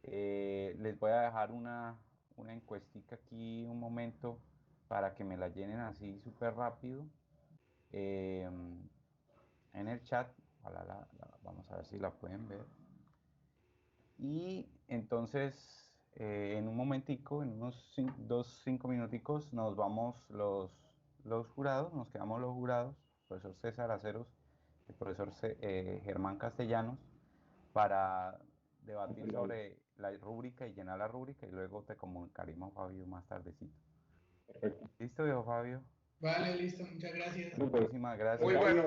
Les voy a dejar una encuestica aquí un momento para que me la llenen así súper rápido. En el chat, ojalá vamos a ver si la pueden ver. Y entonces, en un momentico, en unos 5 minuticos, nos vamos los jurados, nos quedamos los jurados, el profesor César Aceros, el profesor Germán Castellanos, para debatir sobre la rúbrica y llenar la rúbrica, y luego te comunicaremos, Fabio, más tardecito. Perfecto. ¿Listo, viejo Fabio? Vale, listo, muchas gracias. Muchísimas gracias. Muy bueno.